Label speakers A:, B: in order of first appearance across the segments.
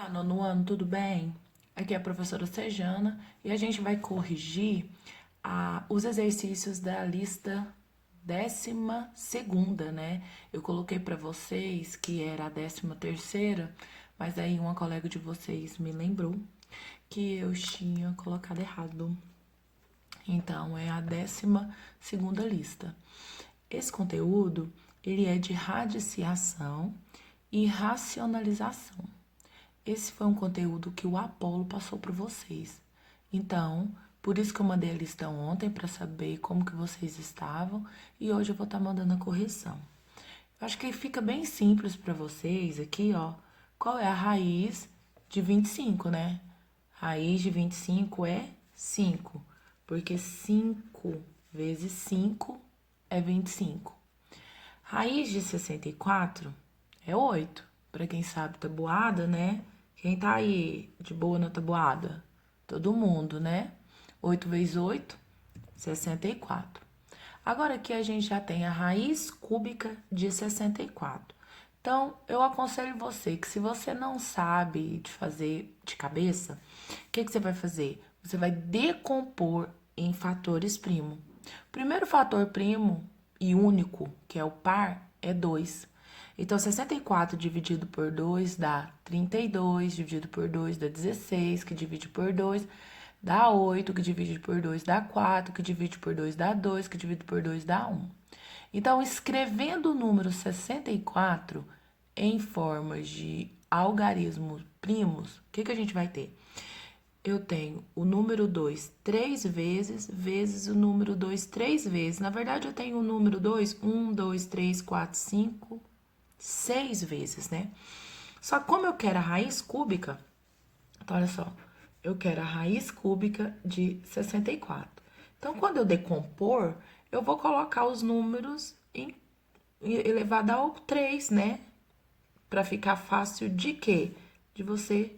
A: Olá, nono ano, tudo bem? Aqui é a professora Sejana e a gente vai corrigir os exercícios da lista 12ª, né? Eu coloquei para vocês que era a 13ª, mas aí uma colega de vocês me lembrou que eu tinha colocado errado. Então, é a 12ª lista. Esse conteúdo, ele é de radiciação e racionalização. Esse foi um conteúdo que o Apolo passou para vocês. Então, por isso que eu mandei a lista ontem para saber como que vocês estavam e hoje eu vou estar mandando a correção. Eu acho que fica bem simples para vocês aqui, ó. Qual é a raiz de 25, né? Raiz de 25 é 5, porque 5 vezes 5 é 25. Raiz de 64 é 8. Para quem sabe tabuada, né? Quem tá aí de boa na tabuada? Todo mundo, né? 8 vezes 8, 64. Agora aqui a gente já tem a raiz cúbica de 64. Então, eu aconselho você que se você não sabe de fazer de cabeça, o que você vai fazer? Você vai decompor em fatores primo. O primeiro fator primo e único, que é o par, é 2. Então, 64 dividido por 2 dá 32, dividido por 2 dá 16, que divide por 2 dá 8, que divide por 2 dá 4, que divide por 2 dá 2, que divide por 2 dá 1. Então, escrevendo o número 64 em formas de algarismos primos, o que a gente vai ter? Eu tenho o número 2 três vezes, vezes o número 2 três vezes. Na verdade, eu tenho o número 2, 1, 2, 3, 4, 5, 6 vezes, né? Só que como eu quero a raiz cúbica, então olha só, eu quero a raiz cúbica de 64. Então, quando eu decompor, eu vou colocar os números elevado ao 3, né? Para ficar fácil de quê? De você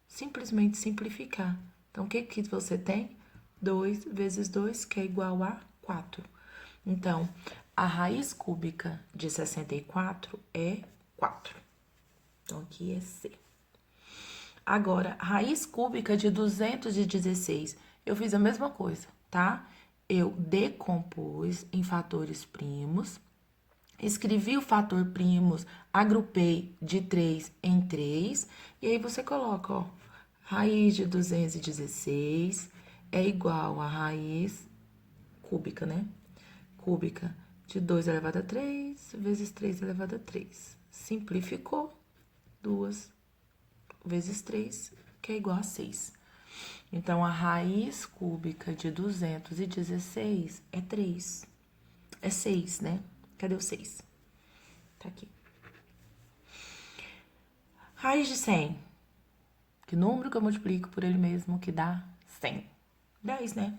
A: simplesmente simplificar. Então, o que você tem? 2 vezes 2, que é igual a 4. Então, a raiz cúbica de 64 é 4. Então, aqui é C. Agora, raiz cúbica de 216. Eu fiz a mesma coisa, tá? Eu decompus em fatores primos, escrevi o fator primos, agrupei de 3 em 3, e aí você coloca, ó, raiz de 216 é igual a raiz cúbica, né? Cúbica de 2 elevado a 3 vezes 3 elevado a 3. Simplificou, 2 vezes 3, que é igual a 6. Então, a raiz cúbica de 216 é 3. É 6, né? Cadê o 6? Tá aqui. Raiz de 100. Que número que eu multiplico por ele mesmo que dá 100? 10, né?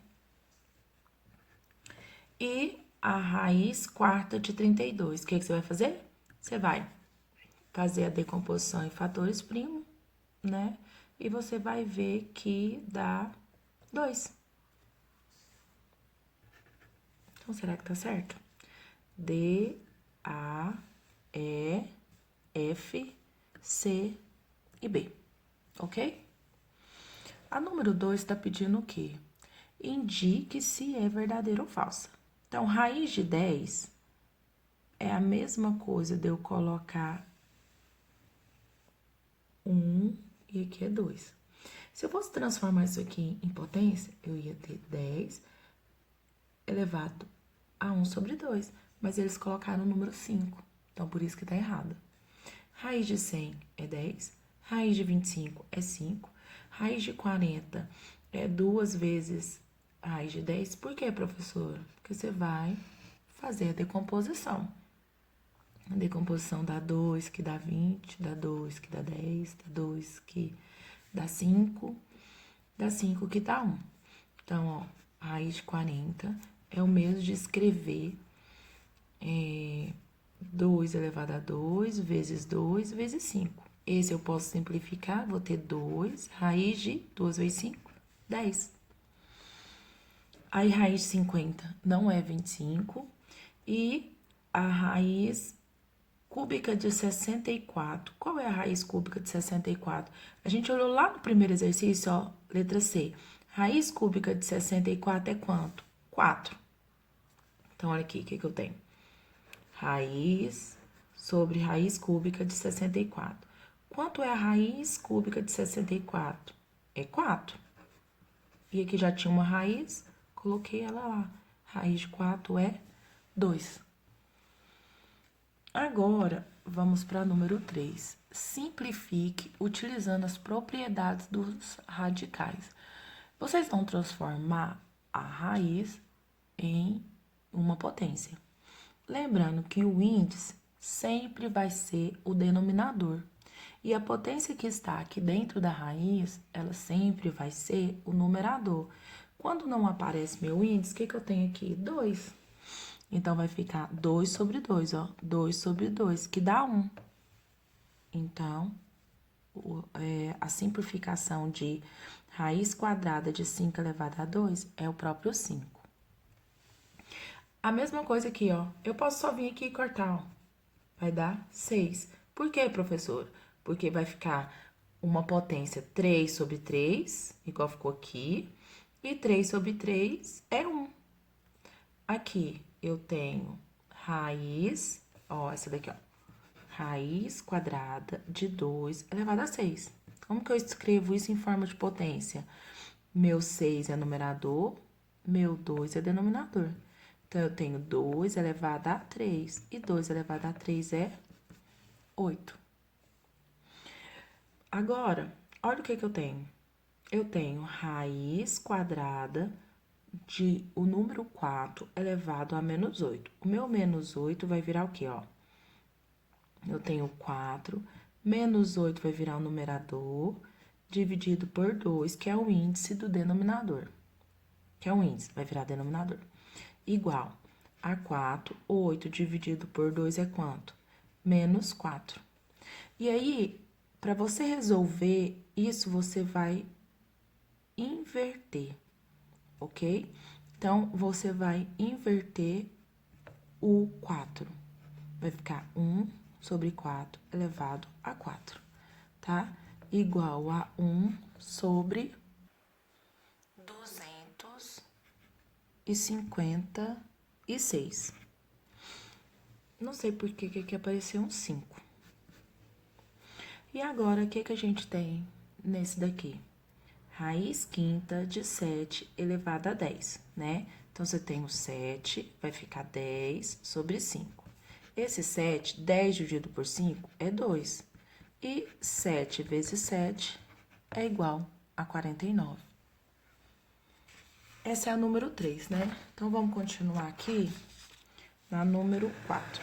A: E a raiz quarta de 32. O que você vai fazer? Você vai fazer a decomposição em fatores primos, né? E você vai ver que dá 2. Então, será que tá certo? D, A, E, F, C e B, ok? A número 2 está pedindo o quê? Indique se é verdadeira ou falsa. Então, raiz de 10 é a mesma coisa de eu colocar 1 e aqui é 2. Se eu fosse transformar isso aqui em potência, eu ia ter 10 elevado a 1 sobre 2. Mas eles colocaram o número 5. Então, por isso que tá errado. Raiz de 100 é 10. Raiz de 25 é 5. Raiz de 40 é 2 vezes raiz de 10. Por quê, professora? Porque você vai fazer a decomposição. A decomposição dá 2, que dá 20, dá 2, que dá 10, dá 2, que dá 5, dá 5, que dá 1. Então, ó, raiz de 40 é o mesmo de escrever 2 elevado a 2 vezes 2 vezes 5. Esse eu posso simplificar, vou ter 2, raiz de 2 vezes 5, 10. Aí, raiz de 50 não é 25. E a raiz cúbica de 64. Qual é a raiz cúbica de 64? A gente olhou lá no primeiro exercício, ó, letra C. Raiz cúbica de 64 é quanto? 4. Então, olha aqui, o que eu tenho? Raiz sobre raiz cúbica de 64. Quanto é a raiz cúbica de 64? É 4. E aqui já tinha uma raiz, coloquei ela lá. Raiz de 4 é 2. Agora, vamos para número 3. Simplifique utilizando as propriedades dos radicais. Vocês vão transformar a raiz em uma potência. Lembrando que o índice sempre vai ser o denominador. E a potência que está aqui dentro da raiz, ela sempre vai ser o numerador. Quando não aparece meu índice, o que eu tenho aqui? 2. Então, vai ficar 2 sobre 2, ó. 2 sobre 2, que dá 1. Então, a simplificação de raiz quadrada de 5 elevado a 2 é o próprio 5. A mesma coisa aqui, ó. Eu posso só vir aqui e cortar, ó. Vai dar 6. Por quê, professor? Porque vai ficar uma potência 3 sobre 3, igual ficou aqui. E 3 sobre 3 é 1. Aqui, eu tenho raiz, ó, essa daqui, ó. Raiz quadrada de 2 elevado a 6. Como que eu escrevo isso em forma de potência? Meu 6 é numerador, meu 2 é denominador. Então, eu tenho 2 elevado a 3, e 2 elevado a 3 é 8. Agora, olha o que eu tenho. Eu tenho raiz quadrada de o número 4 elevado a menos 8. O meu menos 8 vai virar o quê, ó? Eu tenho 4, menos 8 vai virar o numerador, dividido por 2, que é o índice do denominador. Que é o índice, vai virar denominador. Igual a 4, 8 dividido por 2 é quanto? Menos 4. E aí, para você resolver isso, você vai inverter, ok? Então, você vai inverter o 4. Vai ficar 1 sobre 4 elevado a 4, tá? Igual a 1 sobre 256. Não sei por que aqui apareceu um 5. E agora, o que a gente tem nesse daqui? Raiz quinta de 7 elevado a 10, né? Então, você tem o 7, vai ficar 10 sobre 5. Esse 7, 10 dividido por 5 é 2. E 7 vezes 7 é igual a 49. Essa é a número 3, né? Então, vamos continuar aqui na número 4.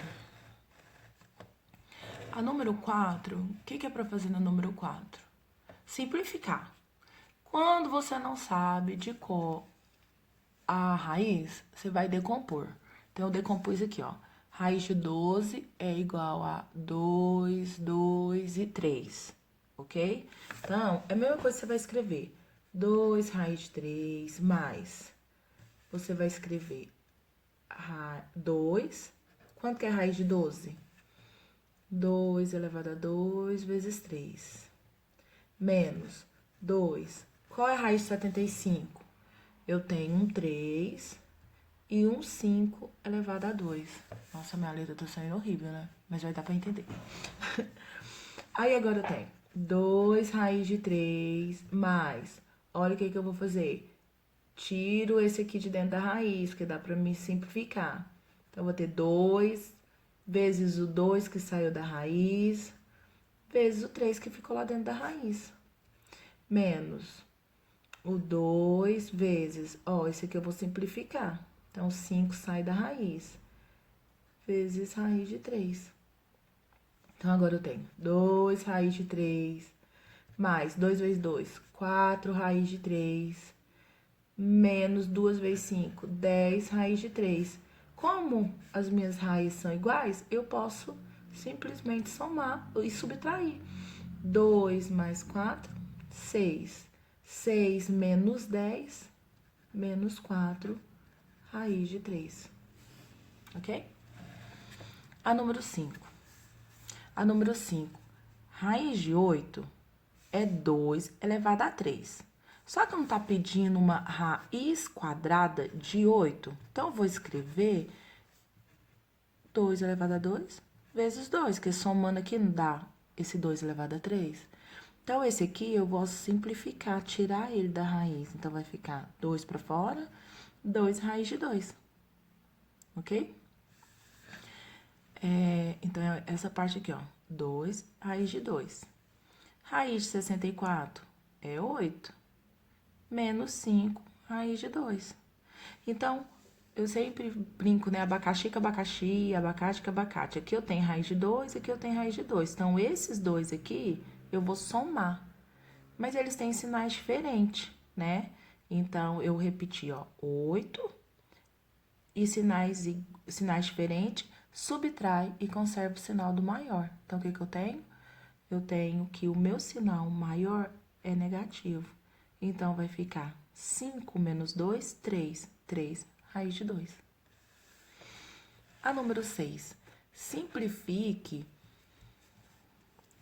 A: A número 4, o que é para fazer na número 4? Simplificar. Quando você não sabe de qual a raiz, você vai decompor. Então, eu decompus aqui, ó. Raiz de 12 é igual a 2, 2 e 3, ok? Então, é a mesma coisa que você vai escrever. 2 raiz de 3 mais. Você vai escrever 2. Quanto que é a raiz de 12? 2 elevado a 2 vezes 3. Menos 2. Qual é a raiz de 75? Eu tenho um 3 e um 5 elevado a 2. Nossa, minha letra tá saindo horrível, né? Mas vai dar pra entender. Aí, agora eu tenho 2 raiz de 3 mais. Olha o que eu vou fazer. Tiro esse aqui de dentro da raiz, porque dá pra me simplificar. Então, eu vou ter 2 vezes o 2 que saiu da raiz, vezes o 3 que ficou lá dentro da raiz. Menos o 2 vezes, ó, esse aqui eu vou simplificar. Então, 5 sai da raiz, vezes raiz de 3. Então, agora eu tenho 2 raiz de 3, mais 2 vezes 2, 4 raiz de 3, menos 2 vezes 5, 10 raiz de 3. Como as minhas raízes são iguais, eu posso simplesmente somar e subtrair. 2 mais 4, 6. 6 menos 10, menos 4, raiz de 3. Ok? A número 5. A número 5. Raiz de 8 é 2 elevado a 3. Só que não tá pedindo uma raiz quadrada de 8. Então, eu vou escrever 2 elevado a 2 vezes 2, que somando aqui não dá esse 2 elevado a 3. Então, esse aqui eu vou simplificar, tirar ele da raiz. Então, vai ficar 2 para fora, 2 raiz de 2. Ok? Então, essa parte aqui, ó. 2 raiz de 2. Raiz de 64 é 8. Menos 5 raiz de 2. Então, eu sempre brinco, né? Abacaxi com abacaxi, abacate com abacate. Aqui eu tenho raiz de 2, aqui eu tenho raiz de 2. Então, esses dois aqui, eu vou somar. Mas eles têm sinais diferentes, né? Então, eu repeti, ó, 8 e sinais diferentes, subtrai e conserva o sinal do maior. Então, o que eu tenho? Eu tenho que o meu sinal maior é negativo. Então, vai ficar 5 menos 2, 3. 3 raiz de 2. A número 6. Simplifique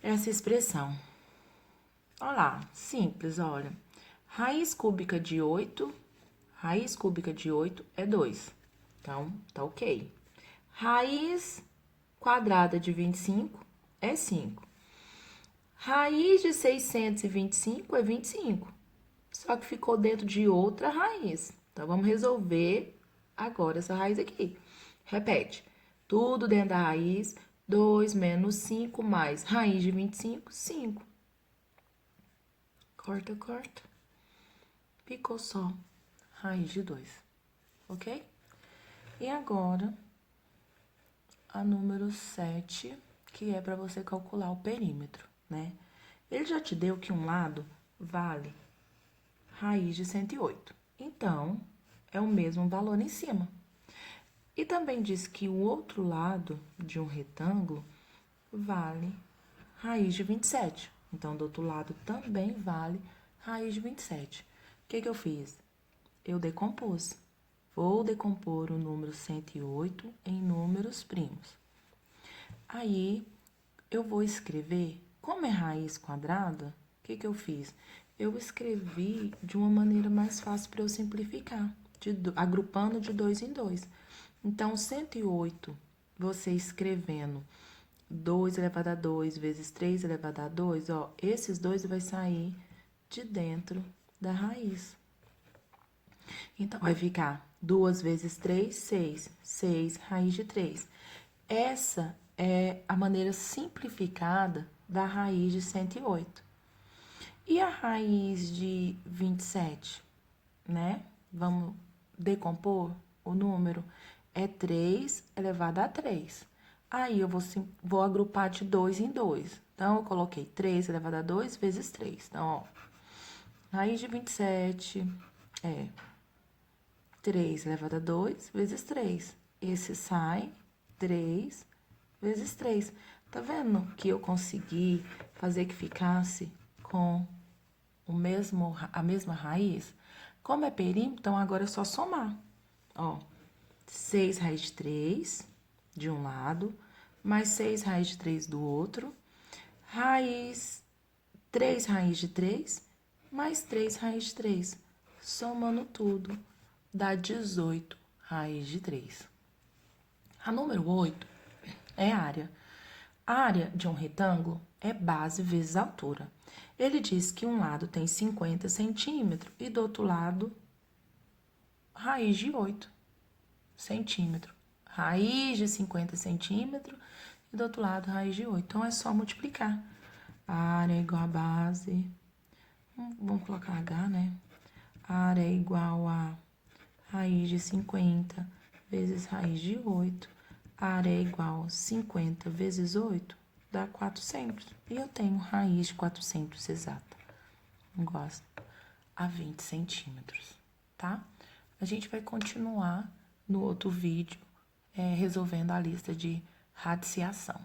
A: essa expressão. Olha lá, simples, olha. Raiz cúbica de 8 é 2. Então, tá ok. Raiz quadrada de 25 é 5. Raiz de 625 é 25. Só que ficou dentro de outra raiz. Então, vamos resolver agora essa raiz aqui. Repete. Tudo dentro da raiz. 2 menos 5 mais raiz de 25, 5. Corta, corta. Ficou só raiz de 2. Ok? E agora, a número 7, que é para você calcular o perímetro, né? Ele já te deu que um lado vale raiz de 108. Então, é o mesmo valor em cima. E também diz que o outro lado de um retângulo vale raiz de 27. Então, do outro lado também vale raiz de 27. O que eu fiz? Eu decompus. Vou decompor o número 108 em números primos. Aí, eu vou escrever, como é raiz quadrada, o que eu fiz? Eu escrevi de uma maneira mais fácil para eu simplificar, agrupando de 2 em 2. Então, 108, você escrevendo 2 elevado a 2 vezes 3 elevado a 2, ó, esses dois vai sair de dentro da raiz. Então, vai ficar 2 vezes 3, 6. 6 raiz de 3. Essa é a maneira simplificada da raiz de 108. E a raiz de 27, né? Vamos decompor o número. É 3 elevado a 3. Aí, eu vou agrupar de 2 em 2. Então, eu coloquei 3 elevado a 2 vezes 3. Então, ó, raiz de 27 é 3 elevado a 2 vezes 3. Esse sai 3 vezes 3. Tá vendo que eu consegui fazer que ficasse com a mesma raiz? Como é perímetro, então agora é só somar. Ó, 6 raiz de 3 de um lado, mais 6 raiz de 3 do outro, 3 raiz de 3, mais 3 raiz de 3. Somando tudo, dá 18 raiz de 3. A número 8 é área. A área de um retângulo é base vezes altura. Ele diz que um lado tem 50 centímetros e do outro lado, raiz de 8 centímetros. Raiz de 50 centímetros e do outro lado, raiz de 8. Então, é só multiplicar. A área é igual a base. Vamos colocar H, né? A área é igual a raiz de 50 vezes raiz de 8. A área é igual a 50 vezes 8, dá 400. E eu tenho raiz de 400 exata, igual a 20 centímetros, tá? A gente vai continuar no outro vídeo resolvendo a lista de radiciação.